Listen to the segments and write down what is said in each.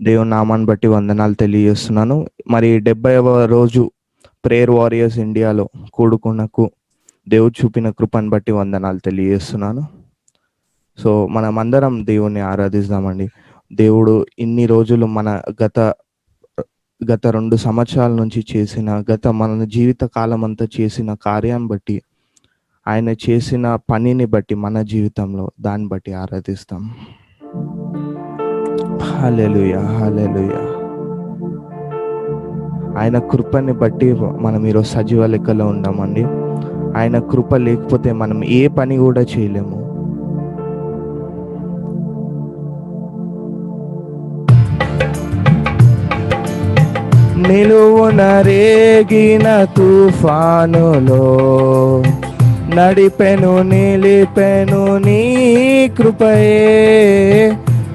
దేవుని నామాన్ని బట్టి వందనాలు తెలియజేస్తున్నాను. మరి 70వ రోజు ప్రేయర్ వారియర్స్ ఇండియాలో కూడుకున్నకు దేవుడు చూపిన కృపను బట్టి వందనాలు తెలియజేస్తున్నాను. సో మనమందరం దేవుణ్ణి ఆరాధిస్తామండి. దేవుడు ఇన్ని రోజులు గత గత 2 సంవత్సరాల నుంచి మన జీవిత కాలం అంతా చేసిన కార్యాన్ని బట్టి, ఆయన చేసిన పనిని బట్టి మన జీవితంలో దాన్ని బట్టి ఆరాధిస్తాం. హల్లెలూయా, హల్లెలూయా. ఆయన కృపని బట్టి మనం ఈరోజు సజీవ లెక్కలో ఉన్నామండి. ఆయన కృప లేకపోతే మనం ఏ పని కూడా చేయలేము. నిలువున రేగిన తుఫానులో నిలిపెను నీ కృపయే.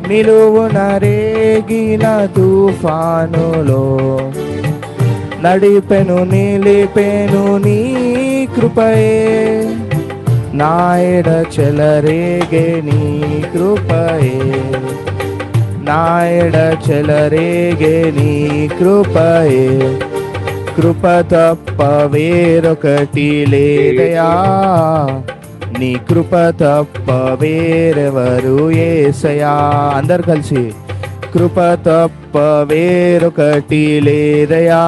నిలువున రేగిన తుఫానులో నిలిపెను నీ కృపయే. నాయడ చెలరేగే నీ కృపయే. నాయడ చెలరేగే నీ కృపయే. కృప తప్ప వేరొకటి లేదయా. నీ కృప తప్ప వేరెవరు యేసయ్యా. అందరు కలిసి కృప తప్ప వేరొకటి లేదయా.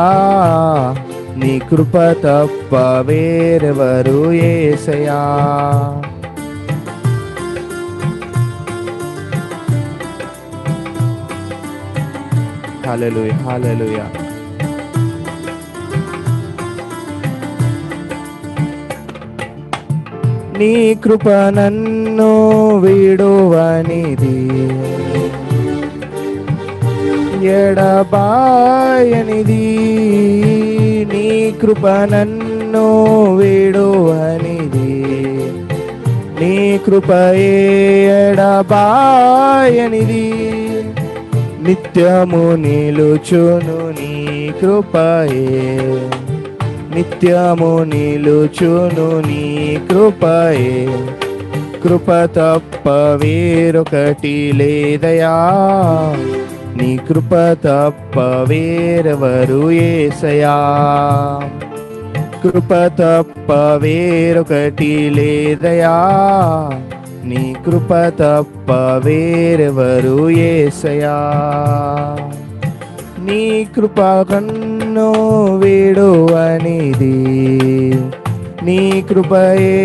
నీ కృప తప్ప వేరెవరు యేసయ్యా. హల్లెలూయా, హల్లెలూయా. నీ కృప నన్ను విడువనిది, ఎడబాయనిది. నీ కృప నన్ను విడువనిది, నీ కృపయే ఎడబాయనిది. నిత్యము నిలుచును నీ కృపయే. నిత్యము నిలుచును నీ కృపయే. కృప తప్ప వేరొకటి లేదయా. నీ కృప తప్ప వేరెవరు యేసయ్యా. కృప తప్ప వేరొకటి లేదయా. నీ కృప తప్ప వేరెవరు యేసయ్యా. నీ కృప కన్ను విడువనిది, నీ కృపయే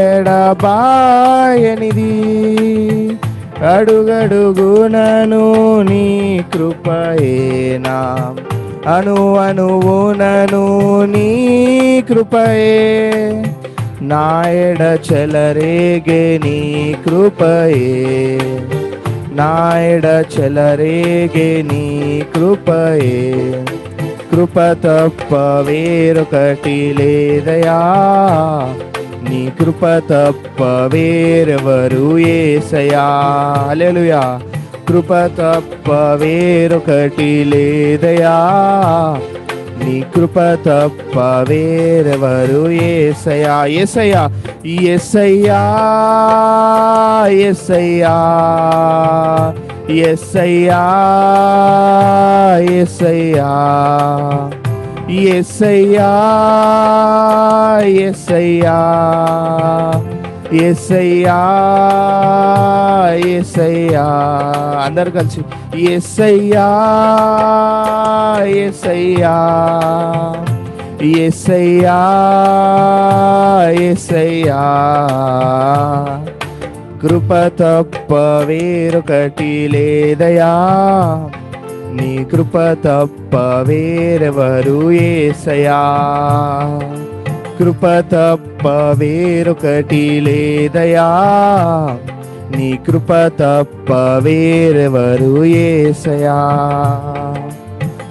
ఎడబాయనిది. అడుగడుగునను నీ కృపయేనా. అణువునను నీ కృపయే. నాయడ చెలరేగే నీ కృపయే. నాయడ చెలరేగే నీ కృపయే. కృప తప్ప వేరొకటి లేదయా. నీ కృప తప్ప వేరెవరు యేసయ్యా. హల్లెలూయా. కృప తప్ప వేరొకటి లేదయా. నీ కృప తప్ప వేరెవరు యేసయ్యా. యేసయ్యా, యేసయ్యా, యేసయ్యా, యేసయ్యా, యేసయ్యా, యేసయ్యా, యేసయ్యా, యేసయ్యా, యేసయ్యా. అందరు కలిసి యేసయ్యా, యేసయ్యా, యేసయ్యా, యేసయ్యా. కృప తప్ప వేరొకటి లేదయా. నీ కృప తప్ప వేరెవరు యేసయ్యా. కృప తప్ప వేరొకటి లేదయా. నీ కృప తప్ప వేరెవరు యేసయ్యా.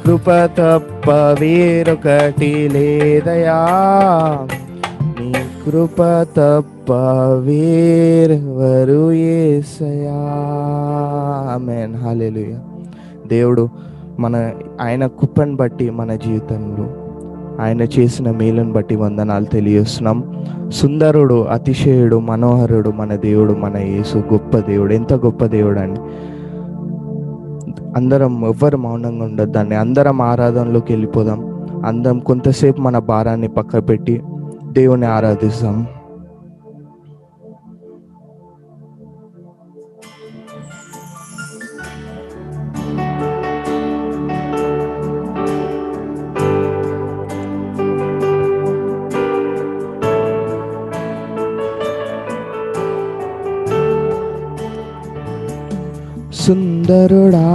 కృప తప్ప వేరొకటి లేదయా. నీ కృప తప్ప వేరెవరు యేసయ్యా. ఆమేన్, హల్లెలూయా. దేవుడు ఆయన కృపను బట్టి మన జీవితంలో ఆయన చేసిన మేలును బట్టి వందనాలు తెలియజేస్తున్నాం. సుందరుడు, అతిశయుడు, మనోహరుడు మన దేవుడు, మన యేసు. గొప్ప దేవుడు, ఎంత గొప్ప దేవుడు అండి. అందరం ఎవ్వరు మౌనంగా ఉండొద్దండి, అందరం ఆరాధనలోకి వెళ్ళిపోదాం. అందరం కొంతసేపు మన భారాన్ని పక్క పెట్టి దేవుని ఆరాధిస్తాం. సుందరుడా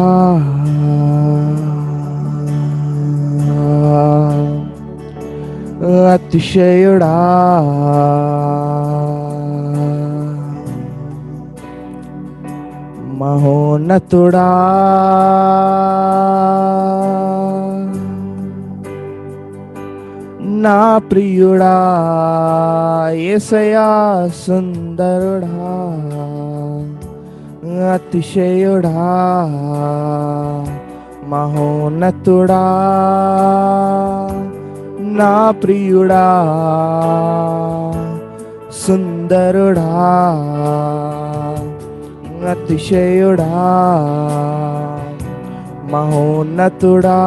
అతిశయుడా మహోన్నతుడా నా ప్రియుడా యేసయ్యా, సుందరుడా అతిశయుడా మహోన్నతుడా నా ప్రియుడా, సుందరుడా అతిశయుడా మహోన్నతుడా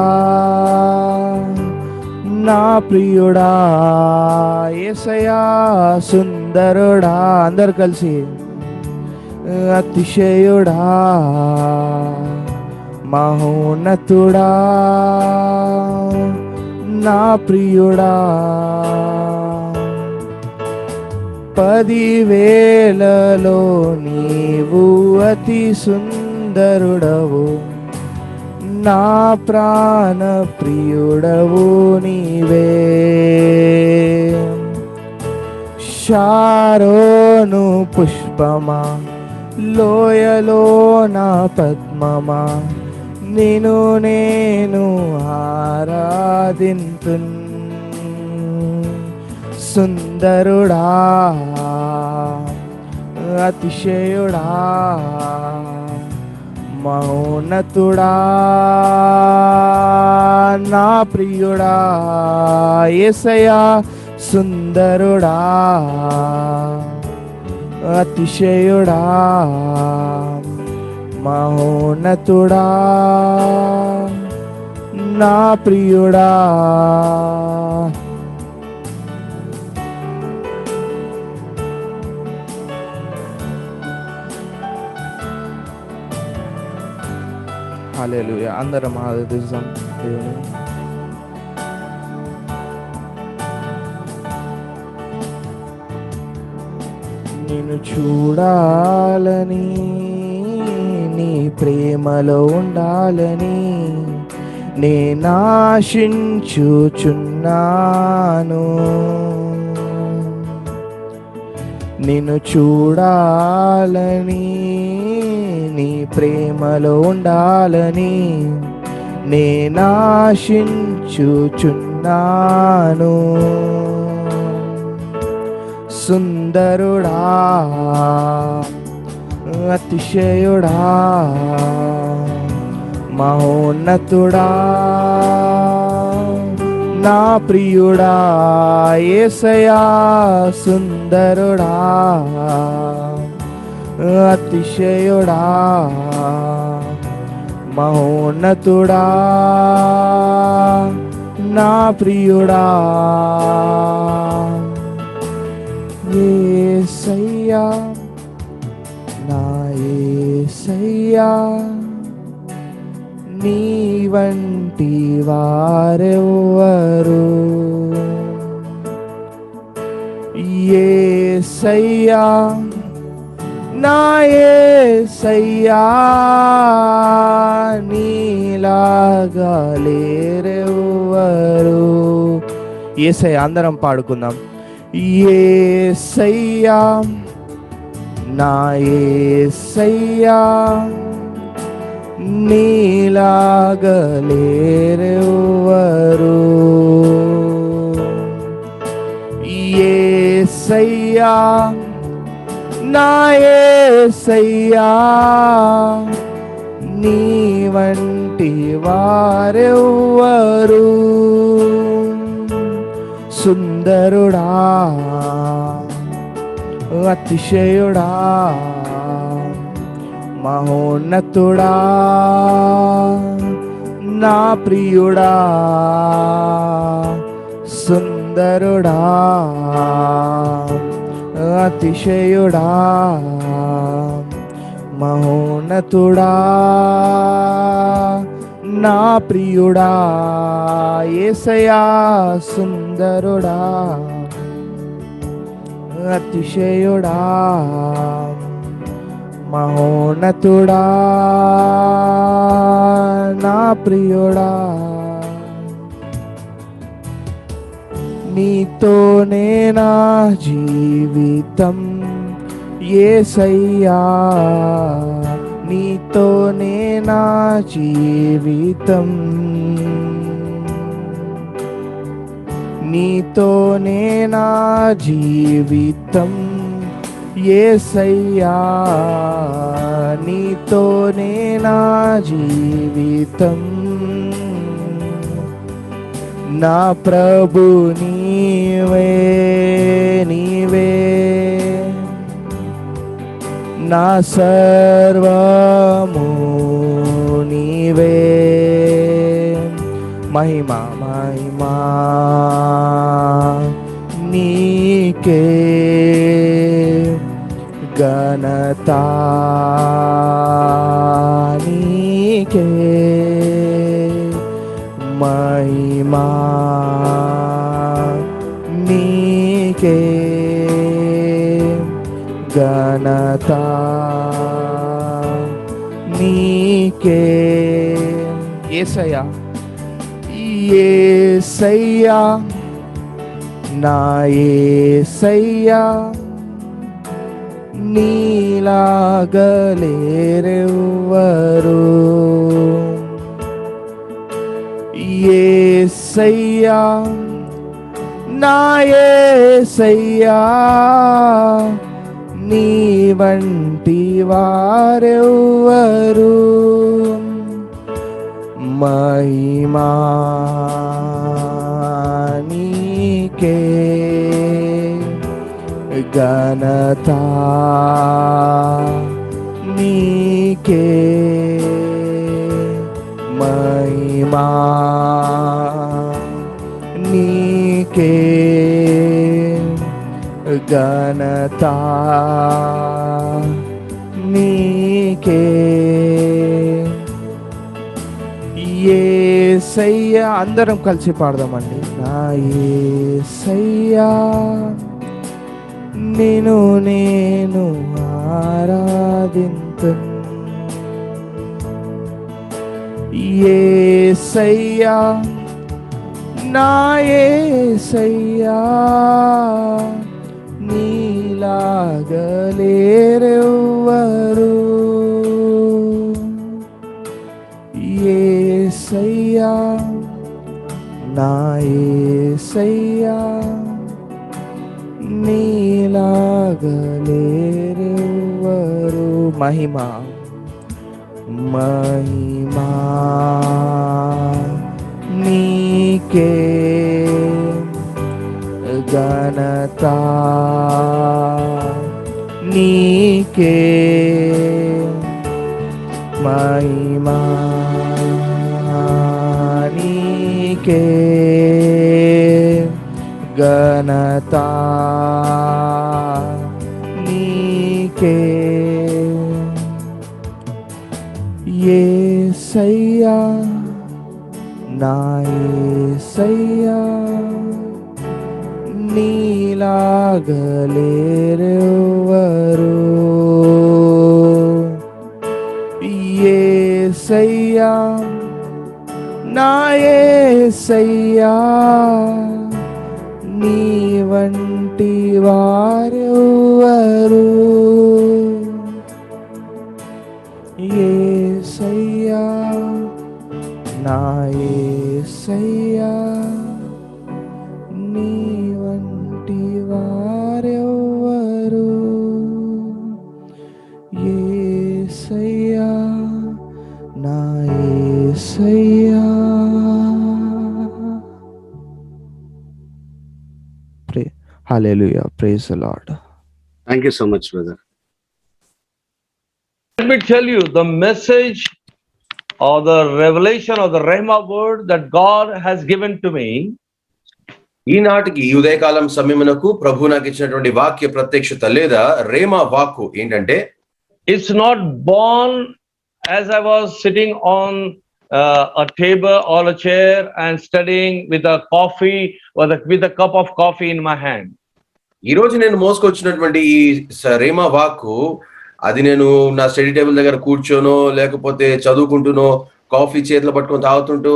నా ప్రియుడా యేసయ్యా, సుందరుడా. అందరు కలిసి అతిశయుడా మహోన్నతుడా నా ప్రియుడా. 10,000లో నీవు అతి సుందరుడవు, నా ప్రాణ ప్రియుడవు నీవే. షారోను పుష్పమా, లోయలో నా పద్మమా, నిన్ను నేను ఆరాధింతున్. సుందరుడా అతిశయుడా మౌనతుడా నా ప్రియుడా యేసయ్యా, సుందరుడా అతిశయుడా మహోన్నతుడా నా ప్రియుడా. హల్లెలూయా. అందరం ఆరాధిస్తాం దేవుని. నిన్ను చూడాలని, నీ ప్రేమలో ఉండాలని నేను ఆశించుచున్నాను. నిన్ను చూడాలని, నీ ప్రేమలో ఉండాలని నేను ఆశించుచున్నాను. సుందరుడా అతిశయుడా మహోన్నతుడా నా ప్రియుడా యేసయ్యా, సుందరుడా అతిశయుడా మహోన్నతుడా నా ప్రియుడా. యేసయ్యా, నా యేసయ్యా, నీ వంటి వారెవ్వరు. యేసయ్యా, నా యేసయ్యా, నీలాగా లేరెవ్వరు. యేసయ్యా, అందరం పాడుకుందాం. యేసయ్యా, నా యేసయ్యా, నీలాగా లేరెవ్వరు. యేసయ్యా, నా యేసయ్యా, నీ వంటి వారెవ్వరు. సుందరుడా అతిశయుడా మహోన్నతుడా నా ప్రియుడా సుందరుడా అతిశయుడా మహోన్నతుడా నా ప్రియుడా యేసయ్యా సుందరుడా అతిశయుడా మహోన్నతుడా నా ప్రియుడా నీతోనే నా జీవితం యేసయ్యా నీతోనే నా జీవితం నీతోనే నా జీవితం యేసయ్యా నీతోనే నా జీవితం నా ప్రభు నీవే నీవే నా సర్వము నీవే మహిమా మహిమా నీకే ఘనత నీకే మహిమా నీకే ఘనత నీకే యేసయ్యా యేసయ్యా నా యేసయ్యా నీలాగలేరెవ్వరు యేసయ్యా నా యేసయ్యా నీ వంటి వారెవ్వరు మహిమా నీకే ఘనత నీకే మహిమా నీకే ఘనత నీకే యేసయ్యా అందరం కలిసి పాడదామండి నా యేసయ్యా నేను ఆరాధింతును యేసయ్యా నా యేసయ్యా నీలాగలేరెవ్వరు యేసయ్యా నా యేసయ్యా నీలాగలేరెవ్వరు మహిమా మహిమా నీకే ఘనత నీకే మహిమా నీకే ఘనత నీకే యేసయ్యా నా యేసయ్యా నీలాగలేరెవ్వరు యేసయ్యా నా యేసయ్యా నీ వంటి వారెవ్వరు యేసయ్యా నా యేసయ్యా నీ వంటి వారెవ్వరు యేసయ్యా నా యేసయ్యా hallelujah praise the Lord thank you so much brother. Let me tell you the message or the revelation or the Rhema word that God has given to me. ఈనాటికి ఈ ఉదయకాలం సమయమునకు ప్రభు నాకు ఇచ్చినటువంటి వాక్య ప్రత్యక్షత లేదా రేమా వాక్కు ఏంటంటే, It's not born as I was sitting on a table or a chair and studying with a coffee or with a cup of coffee in my hand. ఈ రోజు నేను మోసుకొచ్చినటువంటి ఈ రేమా వాక్కు అది నేను నా స్టడీ టేబుల్ దగ్గర కూర్చోనో లేకపోతే చదువుకుంటూనో కాఫీ చేతిలో పట్టుకొని తాగుతుంటూ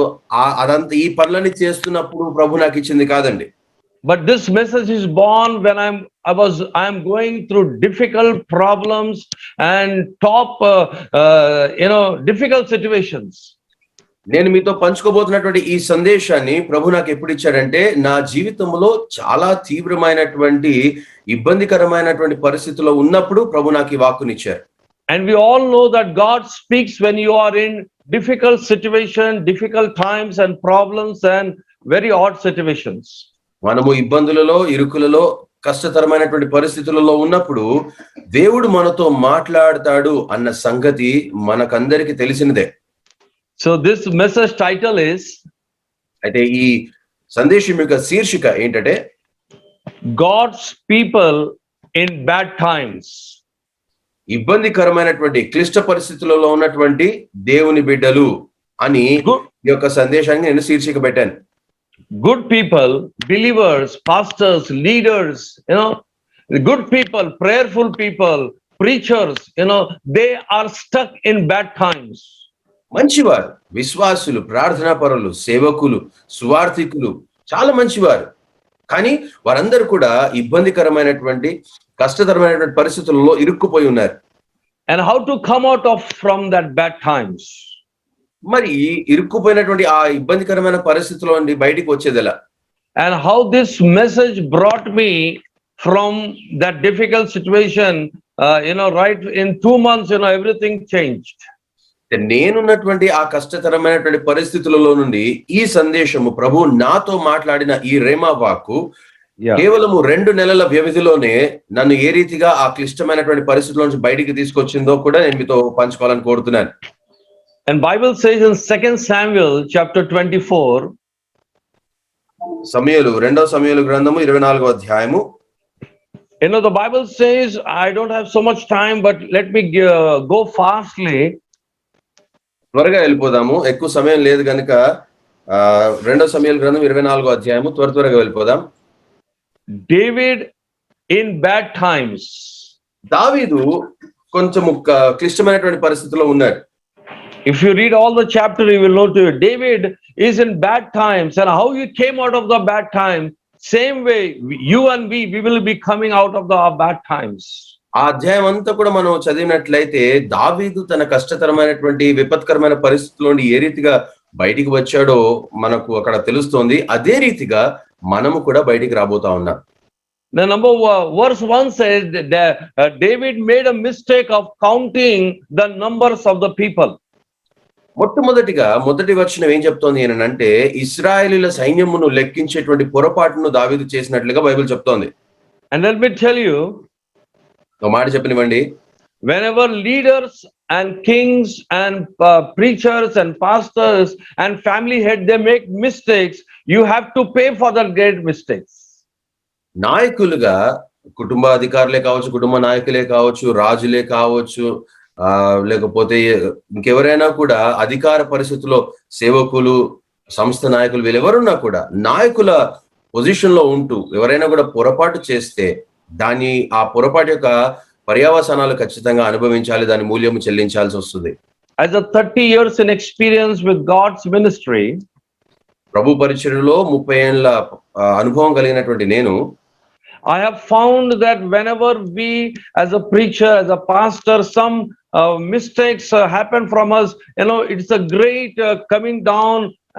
అదంతా ఈ పనులన్నీ చేస్తున్నప్పుడు ప్రభు నాకు ఇచ్చింది కాదండి. But this message is born when I am going through difficult problems and difficult situations. నేను మీతో పంచుకోబోతున్నటువంటి ఈ సందేశాన్ని ప్రభు నాకు ఎప్పుడు ఇచ్చాడంటే, నా జీవితంలో చాలా తీవ్రమైనటువంటి ఇబ్బందికరమైనటువంటి పరిస్థితుల్లో ఉన్నప్పుడు ప్రభు నాకు ఈ వాక్కునిచ్చారు. And we all know that God speaks when you are in difficult situation, difficult times and problems and very odd situations. మనము ఇబ్బందులలో, ఇరుకులలో, కష్టతరమైనటువంటి పరిస్థితులలో ఉన్నప్పుడు దేవుడు మనతో మాట్లాడతాడు అన్న సంగతి మనకందరికి తెలిసినదే. So this message title is, అయితే ఈ సందేశం యొక్క శీర్షిక ఏంటంటే, God's people in bad times. ఇబ్బందికరమైనటువంటి క్లిష్ట పరిస్థితులలో ఉన్నటువంటి దేవుని బిడ్డలు అని ఈ యొక్క సందేశాన్ని నేను శీర్షిక పెట్టాను. Good people, believers, pastors, leaders, good people, prayerful people, preachers, they are stuck in bad times. మంచివారు, విశ్వాసులు, ప్రార్థనాపరులు, సేవకులు, సువార్థికులు చాలా మంచివారు. కానీ వారందరూ కూడా ఇబ్బందికరమైనటువంటి కష్టతరమైనటువంటి పరిస్థితులలో ఇరుక్కుపోయి ఉన్నారు. And how to come out from that bad times? మరి ఇరుక్కుపోయినటువంటి ఆ ఇబ్బందికరమైన పరిస్థితుల్లో నుండి బయటికి వచ్చేది ఎలా? And how this message brought me from that difficult situation, right in 2 months, everything changed. నేనున్నటువంటి ఆ కష్టతరమైనటువంటి పరిస్థితులలో నుండి ఈ సందేశము ప్రభు నాతో మాట్లాడిన ఈ రేమా వాక్కు కేవలము 2 నెలల వ్యవధిలోనే నన్ను ఏ రీతిగా ఆ క్లిష్టమైనటువంటి పరిస్థితుల నుంచి బయటికి తీసుకొచ్చిందో కూడా నేను మీతో పంచుకోవాలని కోరుతున్నాను. And Bible says in 2 Samuel chapter 24, సమూయేలు 2వ సమూయేలు గ్రంథము 24వ అధ్యాయము. the Bible says, I don't have so much time, but let me go fastly. త్వరగా వెళ్ళిపోదాము, ఎక్కువ సమయం లేదు కనుక 2వ సమూయేలు గ్రంథం 24వ అధ్యాయము త్వరగా వెళ్ళిపోదాం. David in bad times. దావీదు కొంచెం క్లిష్టమైనటువంటి పరిస్థితిలో ఉన్నాడు. If you read all the chapter, you will know too, David is in bad times, and how he came out of the bad time, same way you and we will be coming out of the bad times. ఆ అధ్యాయం అంతా కూడా మనం చదివినట్లయితే దావీదు తన కష్టతరమైనటువంటి విపత్కరమైన పరిస్థితుల్లో ఏ రీతిగా బయటికి వచ్చాడో మనకు అక్కడ తెలుస్తోంది. అదే రీతిగా మనము కూడా బయటికి రాబోతా ఉన్నాం. The verse 1 says that David made a mistake of counting the numbers of the people. మొదటి వచనం ఏం చెప్తోంది అంటే, ఇశ్రాయేలీల సైన్యమును లెక్కించేటువంటి పొరపాటును దావీదు చేసినట్లుగా బైబిల్ చెప్తోంది. And let me tell you, ఒక మాట చెప్పనివ్వండి, whenever leaders and kings and preachers and pastors and family head, they make mistakes, you have to pay for the great mistakes. నాయకులుగా కుటుంబ అధికారులే కావచ్చు, కుటుంబ నాయకులే కావచ్చు, రాజులే కావచ్చు, లేకపోతే ఇంకెవరైనా కూడా అధికార పరిస్థితుల్లో సేవకులు, సంస్థ నాయకులు, వీళ్ళెవరున్నా కూడా నాయకుల పొజిషన్ లో ఉంటూ ఎవరైనా కూడా పొరపాటు చేస్తే ఆ పొరపాటు యొక్క పర్యవసానాలు ఖచ్చితంగా అనుభవించాలి, దాని మూల్యము చెల్లించాల్సి వస్తుంది. As a 30 years in experience with God's ministry, ప్రభు పరిచర్యలో 30 ఏళ్ల అనుభవం కలిగినటువంటి నేను, I have found that whenever we as a preacher, as a pastor, some mistakes happen from us, it's a great coming down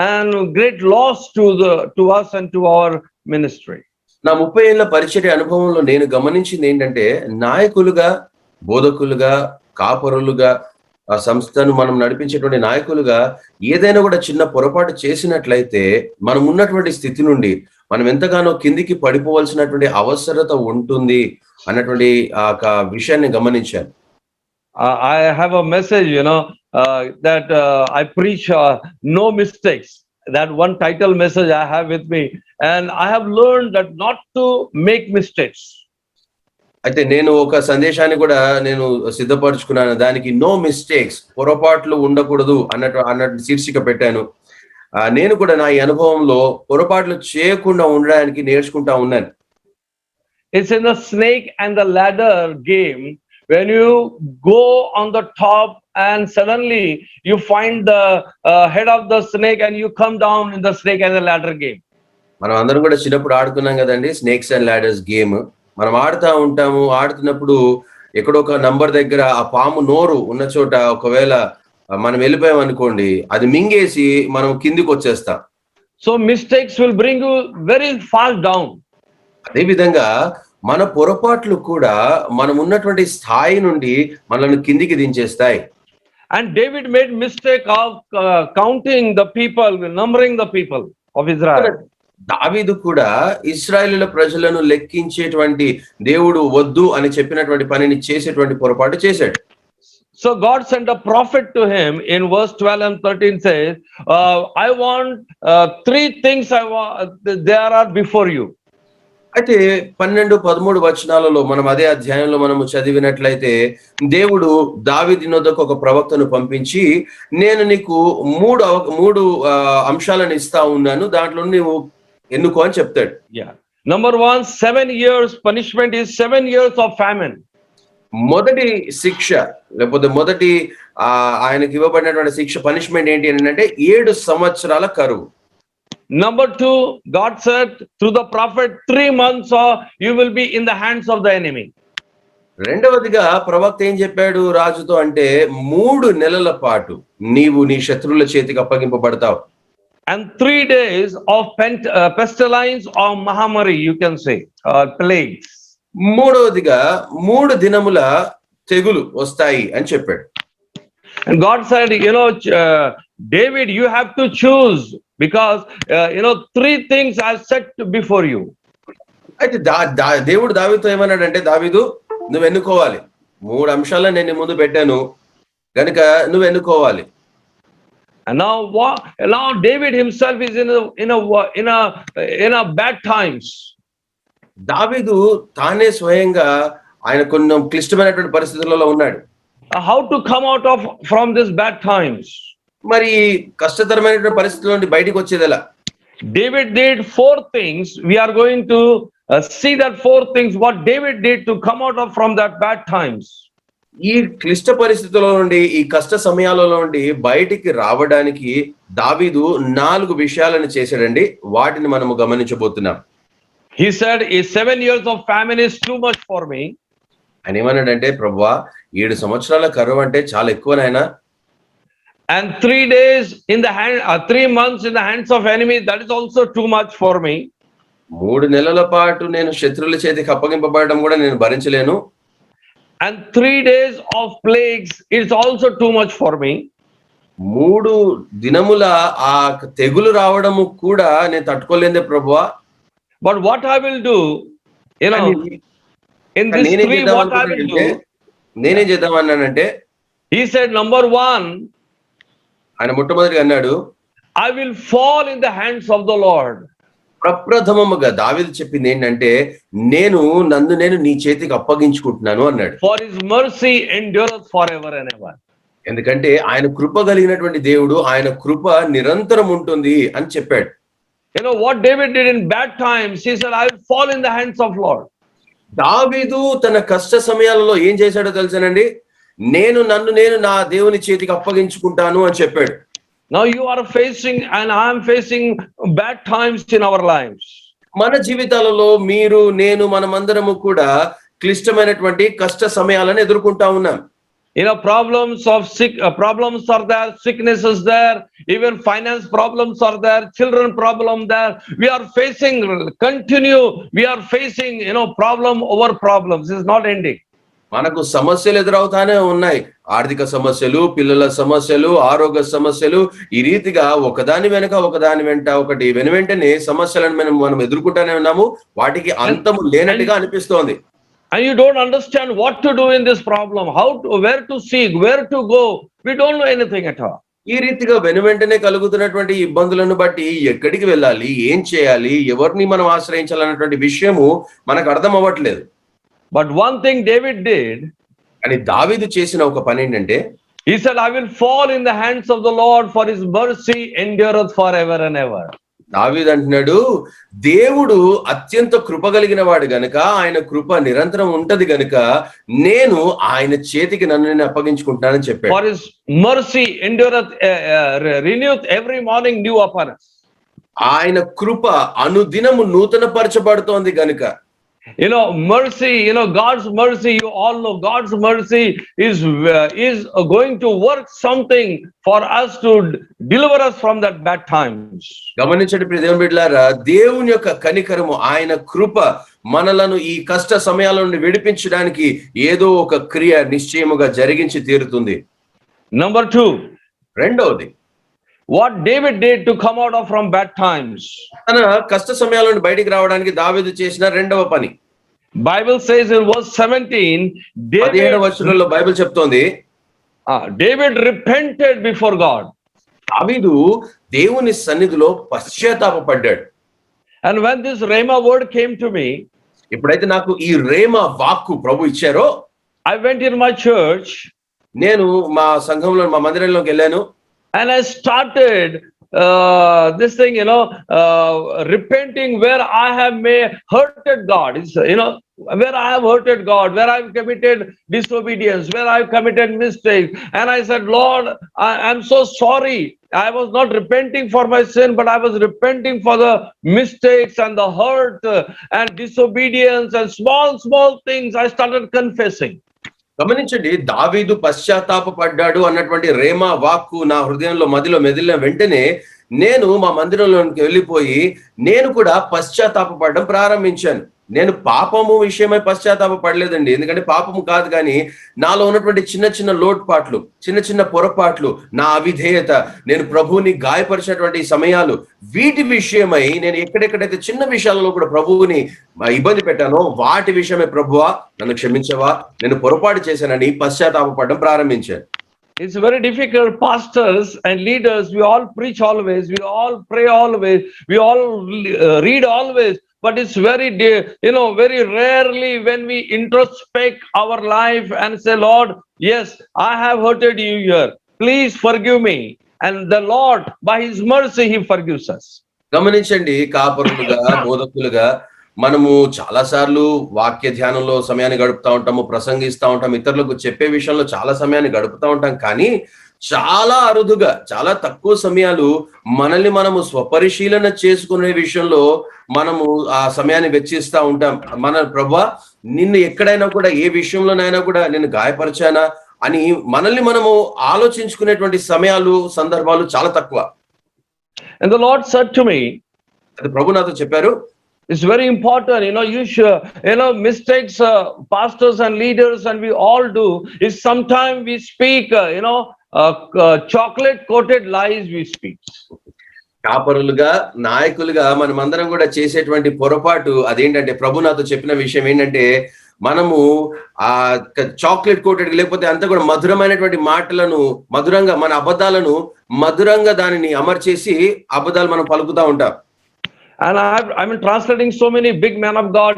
and great loss to us and to our ministry. నా 30 ఏళ్ల పరిచర్య అనుభవంలో నేను గమనించింది ఏంటంటే, నాయకులుగా, బోధకులుగా, కాపరులుగా, ఆ సంస్థను మనం నడిపించేటువంటి నాయకులుగా ఏదైనా కూడా చిన్న పొరపాటు చేసినట్లయితే మనం ఉన్నటువంటి స్థితి నుండి మనం ఎంతగానో కిందికి పడిపోవాల్సినటువంటి అవసరత ఉంటుంది అన్నటువంటి ఆ విషయాన్ని గమనించాను. I have a message, that I preach no mistakes. That one title message I have with me, and I have learned that not to make mistakes. అయితే నేను ఒక సందేశాన్ని కూడా నేను సిద్ధపరచుకున్నాను. దానికి నో మిస్టేక్స్, పొరపాట్లు ఉండకూడదు అన్నట్టు శీర్షిక పెట్టాను. నేను కూడా నా ఈ అనుభవంలో పొరపాట్లు చేయకుండా ఉండడానికి నేర్చుకుంటా ఉన్నాను. It's in the snake and the ladder game. When you go on the top and suddenly you find the head of the snake and you come down in the snake and the ladder game. మనం అందరం కూడా చిన్నప్పుడు ఆడుకున్నాం కదండి, snakes and ladders game. మనం ఆడుతూ ఉంటాము. ఆడుతున్నప్పుడు ఎక్కడో ఒక నంబర్ దగ్గర ఆ పాము నోరు ఉన్న చోట ఒకవేళ మనం వెళ్ళిపోయాం అనుకోండి, అది మింగేసి మనం కిందికి వచ్చేస్తాం. So mistakes will bring you very far down. అదే విధంగా మన పొరపాట్లు కూడా మనం ఉన్నటువంటి స్థాయి నుండి మనల్ని కిందికి దించేస్తాయి. And David made mistake of counting the people, numbering the people of Israel. దావీదు కూడా ఇశ్రాయేలుల ప్రజలను లెక్కించేటువంటి దేవుడు వద్దు అని చెప్పినటువంటి పనిని చేసేటువంటి పొరపాటు చేశాడు. So God sent a prophet to him in verse 12 and 13 says, I want three things there are before you. అయితే 12-13 వచనాలలో మనం అదే అధ్యాయంలో మనము చదివినట్లయితే దేవుడు దావీదు నొద్దకు ఒక ప్రవక్తను పంపించి, నేను నీకు మూడు అంశాలను ఇస్తా ఉన్నాను, దాంట్లో నువ్వు ఎన్నుకో అని చెప్తాడు. Number 1, 7 years punishment is 7 years of famine. మొదటి శిక్ష లేకపోతే మొదటి ఆయనకి ఇవ్వబడినటువంటి శిక్ష పనిష్మెంట్ ఏంటి అంటే 7 సంవత్సరాల కరువు. Number 2, God said through the prophet 3 months you will be in the hands of the enemy. రెండవదిగా ప్రవక్త ఏం చెప్పాడు రాజుతో అంటే 3 నెలల పాటు నీవు నీ శత్రువుల చేతికి అప్పగింపబడతావు. And 3 days of pestilence or mahamari, you can say, plagues. మూడవదిగా 3 దినముల తెగులు వస్తాయి అని చెప్పాడు. And God said, David, you have to choose because 3 things are set before you. అయితే దేవుడు దావీదుతో ఏమన్నాడంటే, దావీదు నువ్వు ఎన్నుకోవాలి, 3 అంశాలను నేను ముందు పెట్టాను కనుక నువ్వు ఎన్నుకోవాలి. And now David himself is in a bad times. దావీదు తానే స్వయంగా ఆయన కొన్ని క్లిష్టమైనటువంటి పరిస్థితులలో ఉన్నాడు. How to come out from this bad times? మరి కష్టతరమైనటువంటి పరిస్థితుల నుండి బయటికి వచ్చేది ఎలా? David did 4 things. We are going to see that 4 things what David did to come out from that bad times. ఈ క్లిష్ట పరిస్థితుల నుండి, ఈ కష్ట సమయాలలో నుండి బయటికి రావడానికి దావీదు 4 విషయాలను చేశాడండి. వాటిని మనము గమనించబోతున్నాం. He said, 7 years of famine is too much for me. ఆయన ఏమన్నాడంటే, ప్రభువా 7 సంవత్సరాల కరువు అంటే చాలా ఎక్కువ నాయనా. And 3 days in the hand, 3 months in the hands of enemy, that is also too much for me. 3 నెలల పాటు నేను శత్రువుల చేతికి అప్పగింపబడడం కూడా నేను భరించలేను. And 3 days of plagues is also too much for me. 3 దినముల ఆ తెగులు రావడము కూడా నేను తట్టుకోలేదే ప్రభువా. But what I will do, in this 3, what I will do, నేనేం చేద్దామన్నానంటే, he said, number 1, ఆయన మొట్టమొదటిగా అన్నాడు, I will fall in the hands of the Lord. ప్రప్రథమముగా దావీదు చెప్పింది ఏంటంటే, నన్ను నేను నీ చేతికి అప్పగించుకుంటున్నాను అన్నాడు. For his mercy endureth forever and ever. ఎందుకంటే ఆయన కృప కలిగినటువంటి దేవుడు, ఆయన కృప నిరంతరం ఉంటుంది అని చెప్పాడు. What David did in bad times, he said, I will fall in the hands of Lord. దావీదు తన కష్ట సమయాలలో ఏం చేశాడో తెలుసానండి, నన్ను నేను నా దేవుని చేతికి అప్పగించుకుంటాను అని చెప్పాడు. Now you are facing and I am facing bad times in our lives. మన జీవితాలలో మీరు నేను మనమందరము కూడా క్లిష్టమైనటువంటి కష్ట సమయాలను ఎదుర్కొంటా ఉన్నాం. Problems are there, sickness is there, even finance problems are there, children problem there. We are facing problem over problems. It's not ending. మనకు సమస్యలు ఎదురవుతానే ఉన్నాయి. ఆర్థిక సమస్యలు, పిల్లల సమస్యలు, ఆరోగ్య సమస్యలు, ఈ రీతిగా ఒకదాని వెంట ఒకటి వెంటనే సమస్యలను మనం ఎదుర్కొంటానే ఉన్నాము. వాటికి అంతము లేనట్టుగా అనిపిస్తోంది. and you don't understand what to do in this problem, where to seek, where to go. We don't know anything at all. ఈ రీతిగా వెనువెంటనే కలుగుతున్నటువంటి ఇబ్బందులను బట్టి ఎక్కడికి వెళ్ళాలి, ఏం చేయాలి, ఎవరిని మనం ఆశ్రయించాలన్నటువంటి విషయము మనకు అర్థం అవ్వట్లేదు. But one thing David did, కానీ దావీదు చేసిన ఒక పని ఏంటంటే, he said, I will fall in the hands of the Lord, for his mercy endureth forever and ever. దావీదు అంటున్నాడు, దేవుడు అత్యంత కృప కలిగిన వాడు గనుక, ఆయన కృప నిరంతరం ఉంటది గనుక నేను ఆయన చేతికి నన్ను నేను అప్పగించుకుంటానని చెప్పాడు. For his mercy endureth, reneweth every morning new upon us. ఆయన కృప అనుదినము నూతన పరచబడుతోంది గనుక. Mercy, God's mercy, you all know God's mercy is going to work something for us to deliver us from that bad times. గమనించండి ప్రియ దేవుని బిడ్డలారా, దేవుని యొక్క కనికరము, ఆయన కృప మనలను ఈ కష్ట సమయాల నుండి విడిపించడానికి ఏదో ఒక క్రియ నిశ్చయముగా జరిగించి తీరుతుంది. Number 2, రెండవది, what David did to come out of from bad times. తన కష్ట సమయాల నుండి బయటికి రావడానికి దావీదు చేసిన రెండవ పని. Bible says in verse 17, 17వ వచనంలో బైబిల్ చెప్తోంది, David repented before God. దావీదు దేవుని సన్నిధిలో పశ్చాత్తాపపడ్డాడు. And when this Rhema word came to me, ఎప్పుడైతే నాకు ఈ రేమ వాక్కు ప్రభు ఇచ్చారో, I went in my church, నేను మా సంఘంలో మా మందిరంలోకి వెళ్ళాను. and I started this thing, repenting where I have hurted God. It's, where I have hurted God, where I've committed disobedience, where I've committed mistakes. And I said, Lord, I'm so sorry. I was not repenting for my sin, but I was repenting for the mistakes and the hurt and disobedience and small things. I started confessing. గమనించండి, దావీదు పశ్చాత్తాపపడ్డాడు అన్నటువంటి రేమా వాక్కు నా హృదయంలో మదిలో మెదిలిన వెంటనే నేను మా మందిరంలోకి వెళ్ళిపోయి నేను కూడా పశ్చాత్తాపపడడం ప్రారంభించాను. నేను పాపము విషయమై పశ్చాత్తాపపడలేదండి, ఎందుకంటే పాపము కాదు, కానీ నాలో ఉన్నటువంటి చిన్న లోటుపాట్లు, చిన్న పొరపాట్లు, నా అవిధేయత, నేను ప్రభువుని గాయపరిచినటువంటి సమయాలు, వీటి విషయమై నేను ఎక్కడెక్కడైతే చిన్న విషయాలలో కూడా ప్రభువుని ఇబ్బంది పెట్టానో వాటి విషయమై ప్రభువా నన్ను క్షమించవా, నేను పొరపాటు చేశానని పశ్చాత్తాపపడడం ప్రారంభించాను. It's very difficult. Pastors and leaders, we all preach always, we all pray always, we all read always, but it's very rarely when we introspect our life and say, Lord, yes, I have hurted you here, please forgive me. And the Lord, by his mercy, he forgives us. గమనించండి, కాపరులుగా బోధకులుగా మనము చాలా సార్లు వాక్య ధ్యానంలో సమయాన్ని గడుపుతా ఉంటాము, ప్రసంగిస్తూ ఉంటాం, ఇతరులకు చెప్పే విషయంలో చాలా సమయాన్ని గడుపుతూ ఉంటాం. కానీ చాలా అరుదుగా, చాలా తక్కువ సమయాలు మనల్ని మనము స్వపరిశీలన చేసుకునే విషయంలో మనము ఆ సమయాన్ని వెచ్చిస్తూ ఉంటాం. మన ప్రభువా నిన్ను ఎక్కడైనా కూడా, ఏ విషయంలోనైనా కూడా నేను గాయపరిచానా అని మనల్ని మనము ఆలోచించుకునేటువంటి సమయాలు, సందర్భాలు చాలా తక్కువ. And the Lord said to me, అది ప్రభు నాతో చెప్పారు, it's very important, you should, mistakes pastors and leaders and we all do is sometimes we speak, chocolate coated lies we speak. కాపరులుగా, నాయకులుగా మనమందరం కూడా చేసేటువంటి పొరపాటు అదేంటంటే, ప్రభు నాతో చెప్పిన విషయం ఏంటంటే, మనము ఆ చాక్లెట్ కోటెడ్ లేకపోతే అంతా కూడా మధురమైనటువంటి మాటలను, మధురంగా మన అబద్ధాలను మధురంగా దానిని అమర్చేసి అబద్ధాలు మనం పలుకుతా ఉంటాం. And I'm translating so many big men of God,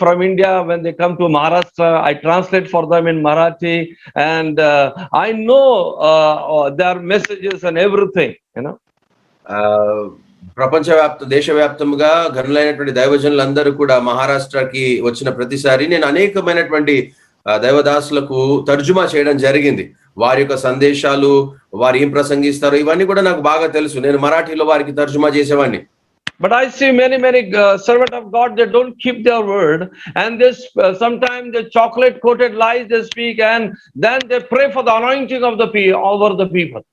from India. When they come to Maharashtra, I translate for them in Marathi, and I know their messages and everything, దేశవ్యాప్తంగా గనులైనటువంటి దైవజనులందరూ కూడా మహారాష్ట్రకి వచ్చిన ప్రతిసారి నేను అనేకమైనటువంటి దైవదాసులకు తర్జుమా చేయడం జరిగింది. వారి యొక్క సందేశాలు, వారు ఏం ప్రసంగిస్తారు, ఇవన్నీ కూడా నాకు బాగా తెలుసు. నేను మరాఠీలో వారికి తర్జుమా చేసేవాడిని. But I see many servant of God, they don't keep their word, and this sometimes the chocolate coated lies they speak, and then they pray for the anointing of over the people.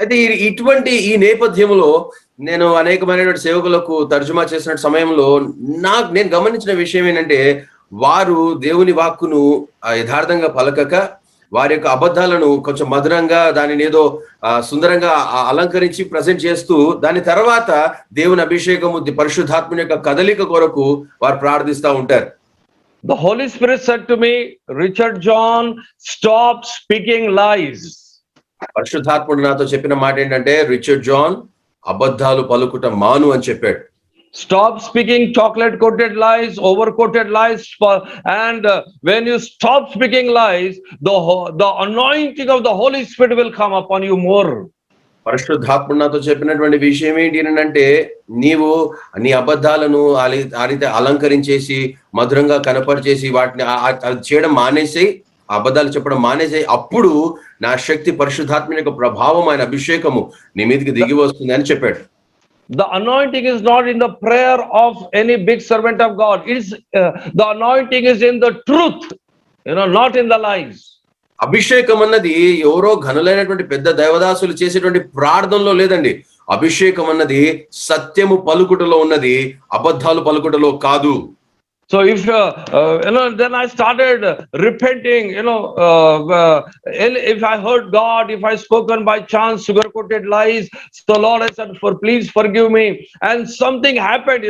అయితే ఇటువంటి ఈ నేపథ్యంలో నేను అనేకమైనటువంటి సేవకులకు తర్జుమా చేసిన సమయంలో నేను గమనించిన విషయం ఏంటంటే, వారు దేవుని వాక్కును యథార్థంగా పలకక వారి యొక్క అబద్ధాలను కొంచెం మధురంగా దానిని ఏదో సుందరంగా అలంకరించి ప్రజెంట్ చేస్తూ దాని తర్వాత దేవుని అభిషేకము, పరిశుద్ధాత్మని యొక్క కదలిక కొరకు వారు ప్రార్థిస్తూ ఉంటారు. The Holy Spirit said to me, Richard John, stop speaking lies. పరిశుద్ధాత్ముడు నాతో చెప్పిన మాట ఏంటంటే, రిచర్డ్ జాన్, అబద్ధాలు పలుకుట మాను అని చెప్పాడు. Stop speaking chocolate coated lies, over coated lies, and when you stop speaking lies, the anointing of the Holy Spirit will come upon you more. పరిశుద్ధాత్ముడు నాతో చెప్పినటువంటి విషయం ఏంటి అంటే, నీవు నీ అబద్ధాలను ఆ రీతి అలంకరించేసి మధురంగా కనపరిచేసి వాటిని అది చేయడం మానేసి, అబద్ధాలు చెప్పడం మానేసి, అప్పుడు నా శక్తి పరిశుద్ధాత్మ యొక్క ప్రభావం, ఆయన అభిషేకము నీ మీదకి దిగి వస్తుంది అని చెప్పాడు. The anointing is not in the prayer of any big servant of God. The anointing is in the truth, not in the lies. అభిషేకం అన్నది ఎవరో ఘనులైనటువంటి పెద్ద దైవదాసులు చేసేటువంటి ప్రార్థనలో లేదండి. అభిషేకం అన్నది సత్యము పలుకుటలో ఉన్నది, అబద్ధాలు పలుకుటలో కాదు. So if then I started repenting, if I heard God, if I spoken by chance sugar-coated lies, so Lord, I said, please forgive me. And something happened,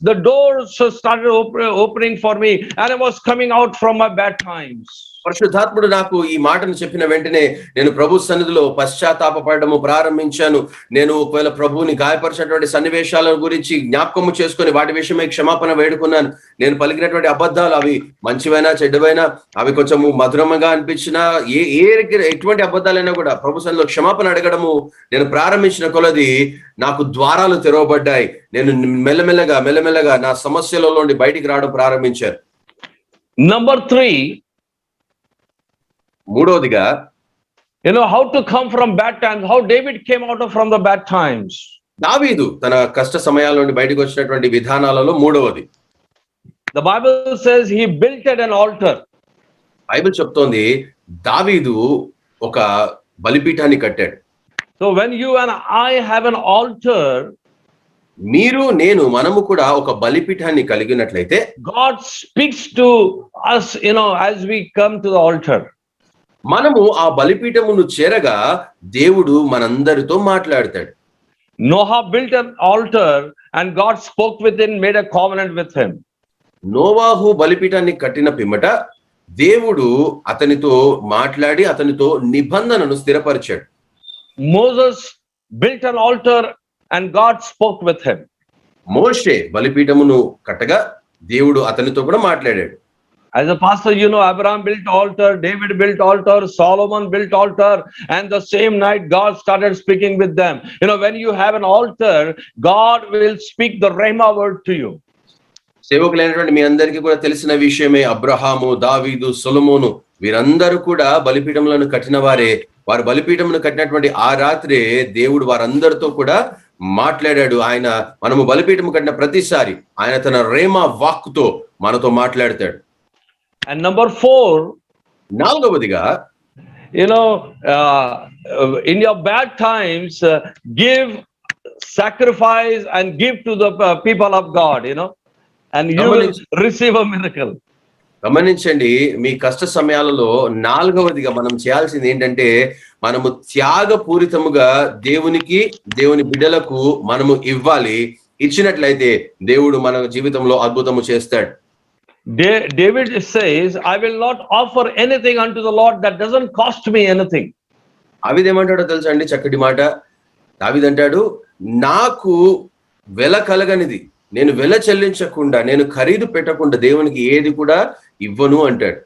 the doors started opening for me, and I was coming out from my bad times. పరిశుద్ధాత్ముడు నాకు ఈ మాటను చెప్పిన వెంటనే నేను ప్రభు సన్నిధిలో పశ్చాత్తాపపడము ప్రారంభించాను. నేను ఒకవేళ ప్రభువుని గాయపరిచినటువంటి సన్నివేశాల గురించి జ్ఞాపకము చేసుకొని వాటి విషయమై క్షమాపణ వేడుకున్నాను. నేను పలికినటువంటి అబద్ధాలు అవి మంచివైనా చెడ్డవైనా, అవి కొంచెము మధురంగా అనిపించినా, ఎటువంటి అబద్ధాలైనా కూడా ప్రభు సన్నిధిలో క్షమాపణ అడగడము నేను ప్రారంభించిన కొలది నాకు ద్వారాలు తెరవబడ్డాయి. నేను మెల్లమెల్లగా నా సమస్యలలో నుండి బయటికి రావడం ప్రారంభించాను. Number 3, మూడోదిగా, how to come from bad times, how David came out from the bad times. దావీదు తన కష్ట సమయాల నుండి బయటకు వచ్చినటువంటి విధానాలలో మూడవది, The Bible says he built an altar. Bible చెప్తోంది దావీదు ఒక బలిపీఠాన్ని కట్టాడు. So when you and I have an altar, మీరు నేను మనము కూడా ఒక బలిపీఠాన్ని కలిగినట్లయితే, God speaks to us, as we come to the altar. మనము ఆ బలిపీఠమును చేరగా దేవుడు మనందరితో మాట్లాడతాడు. Noah built an altar and God spoke with him, made a covenant with him. నోవాహు బలిపీఠాన్ని కట్టిన పిమ్మట దేవుడు అతనితో మాట్లాడి అతనితో నిబంధనను స్థిరపరిచాడు. Moses built an altar and God spoke with him. మోషే బలిపీఠమును కట్టగా దేవుడు అతనితో కూడా మాట్లాడాడు. As a pastor, Abraham built altar, David built altar, Solomon built altar, and the same night God started speaking with them. When you have an altar, God will speak the Rhema word to you. సేవకులైనటువంటి మీ అందరికీ కూడా తెలిసిన విషయమే, అబ్రహాము, దావీదు, సొలొమోను వీరందరూ కూడా బలిపీఠములను కట్టిన వారే. వారు బలిపీఠమును కట్టినటువంటి ఆ రాత్రే దేవుడు వారందరితో కూడా మాట్లాడాడు. మనము బలిపీఠము కట్టిన ప్రతిసారి ఆయన తన రేమా వాక్కుతో మనతో మాట్లాడతాడు. And number 4, నాలుగవదిగా, in your bad times, give sacrifice and give to the people of God, and you will receive a miracle. గమనించండి, మీ కష్ట సమయాలలో నాలుగవదిగా మనం చేయాల్సింది ఏంటంటే, మనము త్యాగపూరితముగా దేవునికి, దేవుని బిడ్డలకు మనము ఇవ్వాలి. ఇచ్చినట్లయితే దేవుడు మన జీవితంలో అద్భుతము చేస్తాడు. David says, I will not offer anything unto the Lord that doesn't cost me anything. దావీదేమంటాడో తెలుసా అండి? చక్కటి మాట. దావీదంటాడు, నాకు వెల కలగనిది, నేను వెల చెల్లించకుండా, నేను ఖరీదు పెట్టకుండా దేవునికి ఏది కూడా ఇవ్వను అంటాడు.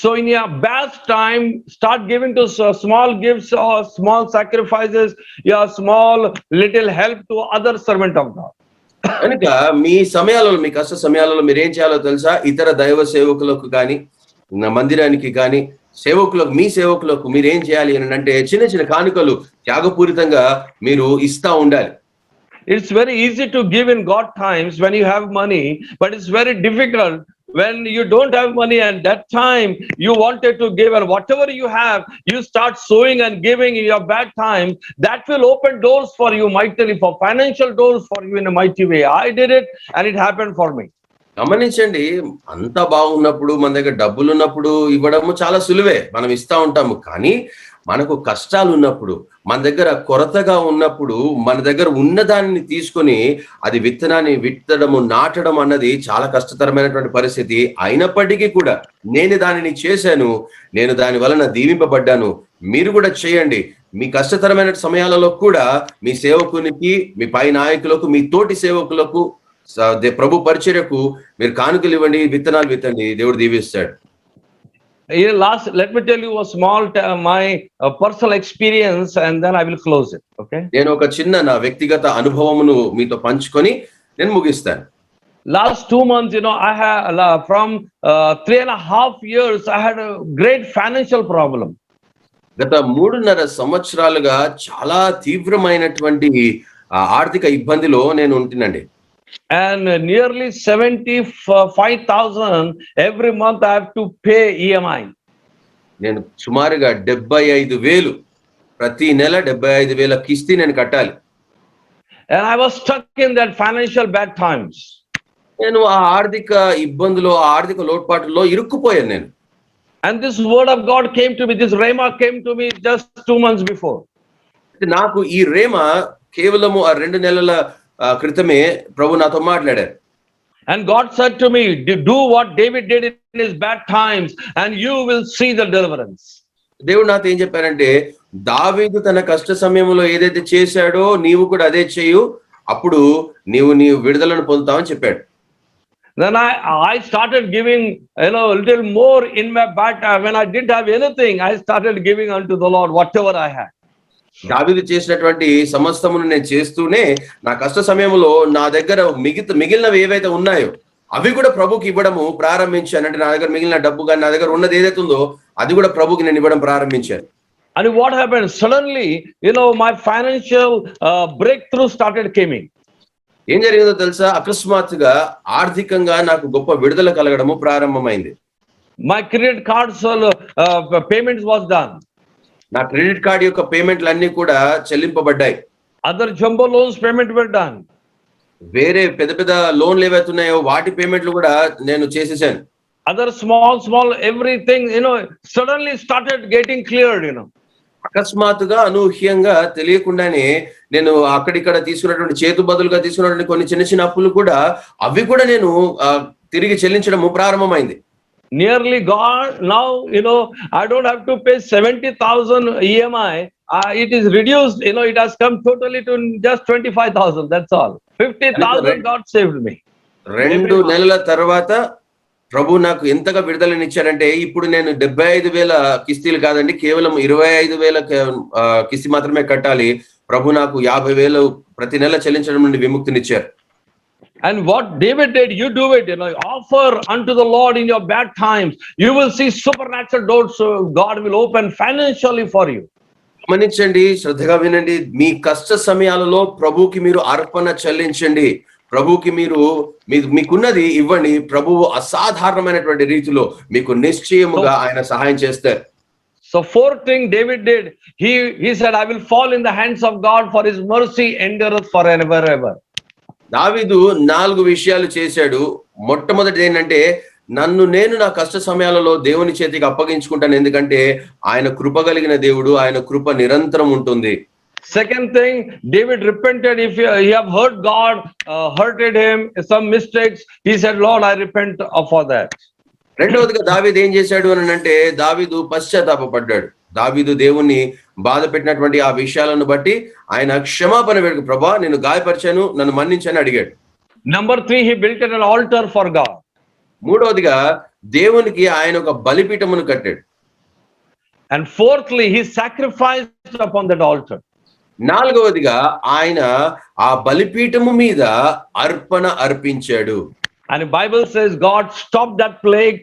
So in your bad time, start giving to small gifts or small sacrifices, your small little help to other servant of God. కనుక మీ సమయాలలో, మీ కష్ట సమయాలలో మీరేం చేయాలో తెలుసా? ఇతర దైవ సేవకులకు కానీ, మందిరానికి కానీ, సేవకులకు, మీ సేవకులకు మీరేం చేయాలి అని అంటే, చిన్న చిన్న కానుకలు త్యాగపూరితంగా మీరు ఇస్తా ఉండాలి. It's very easy to give in God times when you have money, but it's very difficult when you don't have money, and that time you wanted to give, and whatever you have, you start sowing and giving in your bad time. That will open doors for you mightily, for financial doors for you in a mighty way. I did it and it happened for me. గమనించండి, అంత బాగున్నప్పుడు, మన దగ్గర డబ్బులు ఉన్నప్పుడు ఇవ్వడము చాలా సులువే, మనం ఇస్తా ఉంటాము. కానీ మనకు కష్టాలు ఉన్నప్పుడు, మన దగ్గర కొరతగా ఉన్నప్పుడు మన దగ్గర ఉన్న దానిని తీసుకొని అది విత్తనాన్ని విత్తడము నాటడం అన్నది చాలా కష్టతరమైనటువంటి పరిస్థితి. అయినప్పటికీ కూడా నేను దానిని చేశాను, నేను దాని వలన దీవింపబడ్డాను, మీరు కూడా చేయండి. మీ కష్టతరమైన సమయాలలో కూడా మీ సేవకునికి, మీ పై నాయకులకు, మీ తోటి సేవకులకు, ప్రభు పరిచర్యకు మీరు కానుకలు ఇవ్వండి, విత్తనాలు విత్తండి, దేవుడు దీవిస్తాడు. Let me tell you a small my personal experience, and then I will close it. Okay. నేను ఒక చిన్న నా వ్యక్తిగత అనుభవమును మీతో పంచుకొని నేను ముగిస్తాను. Last 2 months, I had from 3.5 years, I had a great financial problem. గత 3.5 సంవత్సరాలుగా చాలా తీవ్రమైనటువంటి ఆర్థిక ఇబ్బందిలో నేను ఉంటున్నానండి. And nearly 75,000 every month I have to pay EMI. నేను సుమారుగా 75,000 ప్రతి నెల 75,000 కిస్తీ నేను కట్టాలి. And I was stuck in that financial bad times. నేను ఆ ఆర్థిక ఇబ్బందులో, ఆ ఆర్థిక లోటుపాటులో ఇరుక్కుపోయాను నేను. And this word of God came to me, this Rhema came to me just 2 months before. నాకు ఈ రేమ కేవలము ఆ 2 నెలల క్రితమే ప్రభు నాతో మాట్లాడారు. And God said to me, do what David did in his bad times and you will see the deliverance. దేవుడు నాతో ఏం చెప్పారంటే, దావీదు తన కష్ట సమయంలో ఏదైతే చేశాడో నీవు కూడా అదే చేయు, అప్పుడు నీవు విడుదలను పొందుతావని చెప్పాడు. Then I started giving, a little more in my bad time. When I didn't have anything, I started giving unto the Lord whatever I had. దావీదు చేసినటువంటి సమస్తమును నేను చేస్తూనే నా కష్ట సమయంలో నా దగ్గర మిగిలినవి ఏవైతే ఉన్నాయో అవి కూడా ప్రభుకి ఇవ్వడము ప్రారంభించాను. అంటే నా దగ్గర మిగిలిన డబ్బు కానీ నా దగ్గర ఉన్నది ఏదైతే ఉందో అది కూడా ప్రభుకి నేను ఇవ్వడం ప్రారంభించాను. And what happened? Suddenly, my financial breakthrough started coming. ఏం జరిగిందో తెలుసా? అకస్మాత్తుగా ఆర్థికంగా నాకు గొప్ప విడుదల కలగడము ప్రారంభమైంది. My credit cards payments was done. నా క్రెడిట్ కార్డ్ యొక్క పేమెంట్లు అన్ని కూడా చెల్లింపబడ్డాయి. Other jumbo loans payment were done. వేరే పెద్ద పెద్ద లోన్లు ఏవైతే ఉన్నాయో వాటి పేమెంట్లు కూడా నేను చేసేసాను. Other small everything, suddenly started getting cleared, అకస్మాత్తుగా అనూహ్యంగా తెలియకుండానే నేను అక్కడిక్కడ తీసుకున్నటువంటి చేతు బదులుగా తీసుకున్నటువంటి కొన్ని చిన్న చిన్న అప్పులు కూడా అవి కూడా నేను తిరిగి చెల్లించడము ప్రారంభమైంది. Nearly God, now, I don't have to pay 70,000 EMI. It is reduced, it has come totally to just 25,000. That's all. 50,000 God saved me. 2 నెలల తర్వాత ప్రభు నాకు ఎంతగా విడుదలనిచ్చారంటే ఇప్పుడు నేను 75,000 కిస్తీలు కాదండి, కేవలం 25,000 కిస్తీ మాత్రమే కట్టాలి. ప్రభు నాకు 50,000 ప్రతి నెల చెల్లించడం నుండి విముక్తినిచ్చారు. And what David did, you do it, offer unto the Lord in your bad times. You will see supernatural doors God will open financially for you. గమనించండి, శ్రద్ధగా వినండి. మీ కష్ట సమయాలలో ప్రభువుకి మీరు అర్పణ చెల్లించండి. ప్రభువుకి మీకున్నది ఇవ్వండి. ప్రభువు అసాధారణమైనటువంటి రీతిలో మీకు నిశ్చయముగా ఆయన సహాయం చేస్తారు. So fourth thing David did, he said, I will fall in the hands of God, for his mercy endureth forever ever. దావీదు 4 విషయాలు చేశాడు. మొట్టమొదటిది ఏంటంటే, నేను నా కష్ట సమయాలలో దేవుని చేతికి అప్పగించుకుంటాను, ఎందుకంటే ఆయన కృప కలిగిన దేవుడు, ఆయన కృప నిరంతరం ఉంటుంది. Second thing, David repented. If he have hurt God, hurted him, some mistakes, he said, Lord, I repent for that. రెండవదిగా దావీదు ఏం చేశాడు అని అంటే, దావీదు పశ్చాత్తాపపడ్డాడు. దావీదు దేవుణ్ణి బాధ పెట్టినటువంటి ఆ విషయాలను బట్టి ఆయన క్షమాపణ వేడుకు, ప్రభా నేను గాయపరిచాను, నన్ను మన్నించని అడిగాడు. Number 3, he built an altar for God. మూడవదిగా దేవునికి ఆయన ఒక బలిపీఠమును కట్టాడు. And fourthly, he sacrificed upon that altar. నాలుగవదిగా ఆయన ఆ బలిపీఠము మీద అర్పణ అర్పించాడు. And the Bible says God stopped that plague,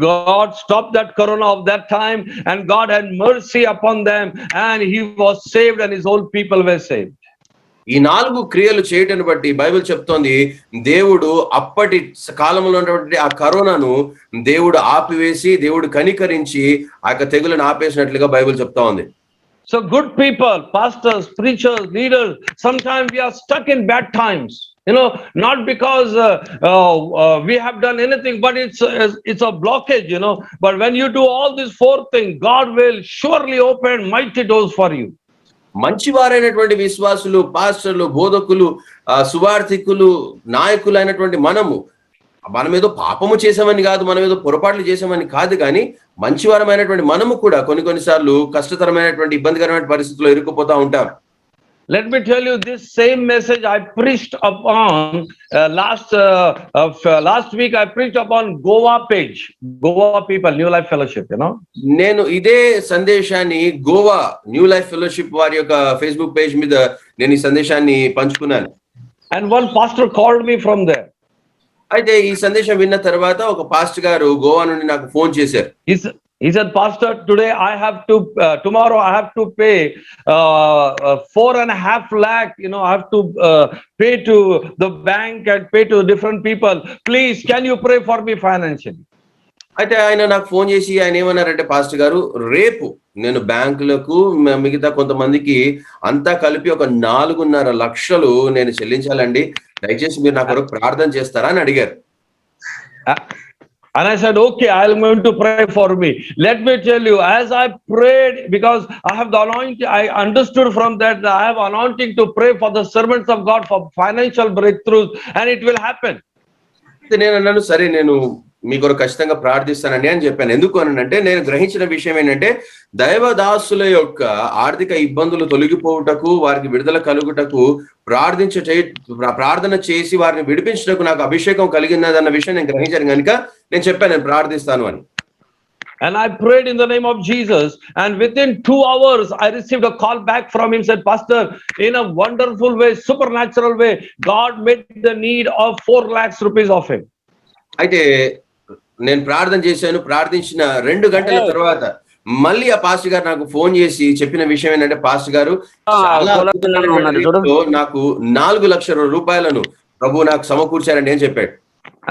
God stopped that corona of that time, and God had mercy upon them, and he was saved and his whole people were saved. ఈ 4 క్రియలు చేయటాన్ని బట్టి Bible చెప్తోంది, దేవుడు అప్పటి కాలంలో ఉన్నటువంటి ఆ కరోనాను దేవుడు ఆపివేసి, దేవుడు కనికరించి ఆ తెగులను ఆపేసినట్లుగా బైబిల్ చెప్తా ఉంది. So good people, pastors, preachers, leaders, sometimes we are stuck in bad times. Not because we have done anything, but it's a blockage, But when you do all these 4 things, God will surely open mighty doors for you. మంచివారైనటువంటి విశ్వాసులు, పాస్టర్లు, బోధకులు, సువార్థికులు, నాయకులైనటువంటి మనమేదో పాపము చేసామని కాదు, మనమేదో పొరపాట్లు చేసామని కాదు, కానీ మంచివారమైనటువంటి మనము కూడా కొన్నిసార్లు కష్టతరమైనటువంటి ఇబ్బందికరమైన పరిస్థితుల్లో ఇరుక్కుపోతా ఉంటాం. Let me tell you, this same message I preached upon last week. I preached upon Goa page, Goa people, New Life Fellowship, నేను ఇదే సందేశాన్ని గోవా న్యూ లైఫ్ ఫెలోషిప్ వారి యొక్క ఫేస్బుక్ పేజ్ మీద నేను ఈ సందేశాన్ని పంచుకున్నాను. And one pastor called me from there. అయితే ఈ సందేశం విన్న తర్వాత ఒక పాస్టర్ గారు గోవా నుండి నాకు ఫోన్ చేశారు. He said, Pastor, today tomorrow I have to pay 4.5 lakh. I have to pay to the bank and pay to different people. Please, can you pray for me financially? అయితే ఆయన నాకు phone చేసి ఆయన ఏమన్నారంటే, pastor గారు, రేపు నేను బ్యాంకులకు మిగతా కొంతమందికి అంతా కలిపి ఒక 4.5 లక్షలు నేను చెల్లించాలండి, దయచేసి మీరు నా కొరకు ప్రార్థన చేస్తారా అని అడిగారు. And I said, okay, I'm going to pray for me. Let me tell you, as I prayed, because I have the anointing, I understood from that I have anointing to pray for the servants of God for financial breakthroughs, and it will happen. నేను అన్నాను, సరే నేను మీ కొరకు ఖచ్చితంగా ప్రార్థిస్తానండి అని చెప్పాను. ఎందుకు అనంటే, నేను గ్రహించిన విషయం ఏంటంటే, దైవదాసుల యొక్క ఆర్థిక ఇబ్బందులు తొలగిపోవుటకు, వారికి విడుదల కలుగుటకు ప్రార్థన చేసి వారిని విడిపించటకు నాకు అభిషేకం కలిగినదన్న విషయం నేను గ్రహించాను కనుక నేను చెప్పాను, నేను ప్రార్థిస్తాను అని. And I prayed in the name of Jesus, and within 2 hours I received a call back from him, said, Pastor, in a wonderful way, supernatural way, God met the need of 4 lakhs rupees of him. అయితే నేను ప్రార్థన చేశాను. ప్రార్థించిన 2 గంటల తర్వాత మళ్ళీ ఆ pastor గారు నాకు ఫోన్ చేసి చెప్పిన విషయం ఏంటంటే, పాస్టర్ గారు, నాకు 4 లక్షల రూపాయలను ప్రభు నాకు సమకూర్చారండి అని చెప్పాడు.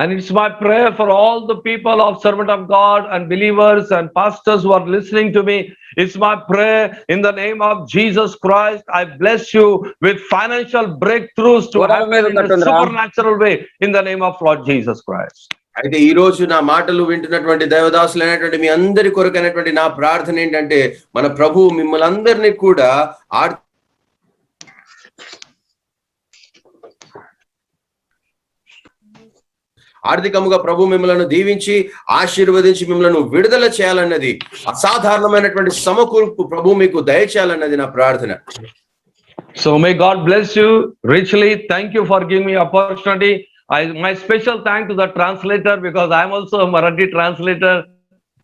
And it's my prayer for all the people of servant of God and believers and pastors who are listening to me. It's my prayer in the name of Jesus Christ. I bless you with financial breakthroughs to happen in a supernatural way in the name of Lord Jesus Christ. అయితే ఈ రోజు నా మాటలు వింటున్నటువంటి దైవదాసులైనటువంటి మీ అందరి కొరకైనటువంటి నా ప్రార్థన ఏంటంటే, మన ప్రభు మిమ్మల్ని అందరినీ కూడా ఆర్థికముగా ప్రభు మిమ్మల్ని దీవించి ఆశీర్వదించి మిమ్మల్ని విడుదల చేయాలన్నది, అసాధారణమైనటువంటి సమకూర్పు ప్రభు మీకు దయచేయాలన్నది నా ప్రార్థన. So may God bless you richly. Thank you for giving me opportunity. My special thank to the translator, because I'm also a Marathi translator,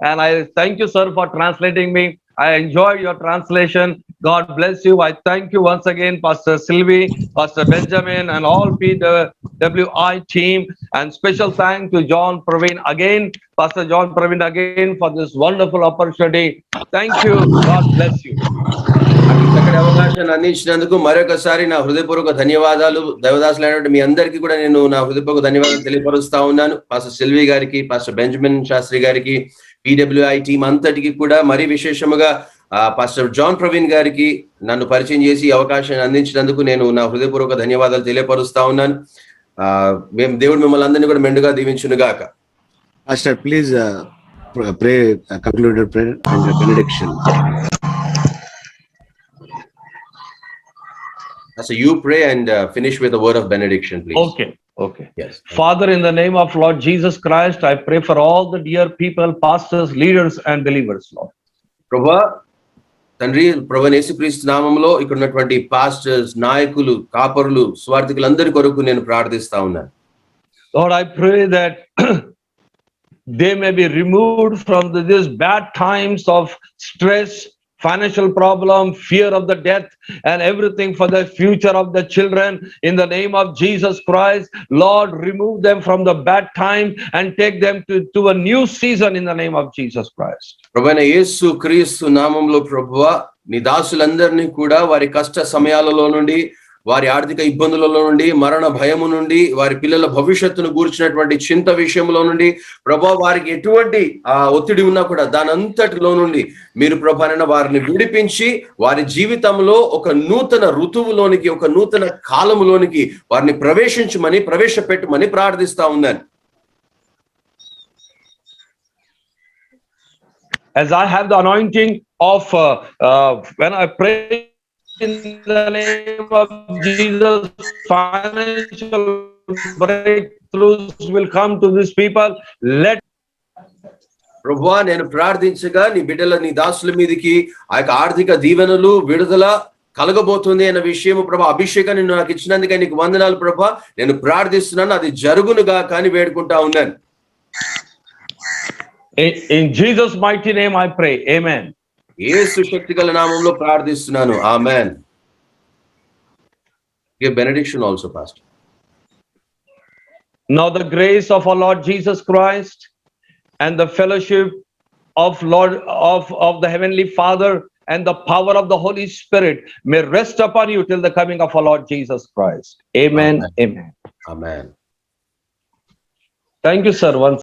and I thank you, sir, for translating me. I enjoyed your translation. God bless you. I thank you once again, Pastor Sylvie, Pastor Benjamin, and all PWI team. And special thanks to John Praveen again, Pastor John Praveen again, for this wonderful opportunity. Thank you. God bless you. చక్కటి అవకాశాన్ని అందించినందుకు మరొకసారి నా హృదయపూర్వక ధన్యవాదాలు. దైవదాసులైనటువంటి మీ అందరికీ కూడా నేను నా హృదయపూర్వక ధన్యవాదాలు తెలియపరుస్తా ఉన్నాను. పాస్టర్ సిల్వి గారికి, పాస్టర్ బెంజమిన్ శాస్త్రి గారికి, PWI టీం అంతటికి కూడా, మరీ విశేషముగా పాస్టర్ జాన్ ప్రవీణ్ గారికి నన్ను పరిచయం చేసి అవకాశాన్ని అందించినందుకు నేను నా హృదయపూర్వక ధన్యవాదాలు తెలియపరుస్తా ఉన్నాను. దేవుడు మిమ్మల్ని అందరినీ కూడా మెండుగా దీవించును గాక. Pastor, please pray concluded prayer and benediction. So you pray and finish with a word of benediction, please. Okay. Yes. Father, in the name of Lord Jesus Christ, I pray for all the dear people, pastors, leaders, and believers, Lord. ప్రభువా, తండ్రి, ప్రభువైన యేసుక్రీస్తు నామములో ఇక్కడ ఉన్నటువంటి pastors, నాయకులు, కాపరులు, స్వార్థికులందరి కొరకు నేను ప్రార్థిస్తా ఉన్నాను. Lord, I pray that they may be removed from these bad times of stress, financial problem, fear of the death, and everything for the future of the children. In the name of Jesus Christ, Lord, remove them from the bad time and take them to a new season in the name of Jesus Christ. ప్రభువైన యేసు క్రీస్తు నామములో ప్రభువా, నీ దాసులందరినీ కూడా వారి కష్ట సమయాలలో నుండి, వారి ఆర్థిక ఇబ్బందులలో నుండి, మరణ భయము నుండి, వారి పిల్లల భవిష్యత్తును గూర్చినటువంటి చింత విషయంలో నుండి, ప్రభా, వారికి ఎటువంటి ఒత్తిడి ఉన్నా కూడా దానంతటిలో నుండి మీరు ప్రభాన వారిని విడిపించి వారి జీవితంలో ఒక నూతన ఋతువులోనికి, ఒక నూతన కాలములోనికి వారిని ప్రవేశపెట్టమని ప్రార్థిస్తా ఉన్నాను. As I have the anointing of when I pray in the name of Jesus, financial breakthroughs will come to these people. Let ప్రభువా నేను ప్రార్థించగా నీ బిడ్డల నీ దాసుల మీదకి ఆ యొక్క ఆర్థిక దీవెనలు విడుదల కలగబోతుంది అన్న విషయము ప్రభా అభిషేకాన్ని నాకు ఇచ్చినందుకే నీకు వందనాలు ప్రభా. నేను ప్రార్థిస్తున్నాను, అది జరుగునుగా కానీ వేడుకుంటా ఉన్నాను. in Jesus' mighty name I pray. Amen. యేసు శక్తిగల నామములో ప్రార్థిస్తున్నాను. ఆమేన్. Give benediction also, Pastor. Now the grace of our Lord Jesus Christ and the fellowship of the Heavenly Father and the power of the Holy Spirit may rest upon you till the coming of our Lord Jesus Christ. Amen. Amen. Amen. Amen. Thank you, sir. Once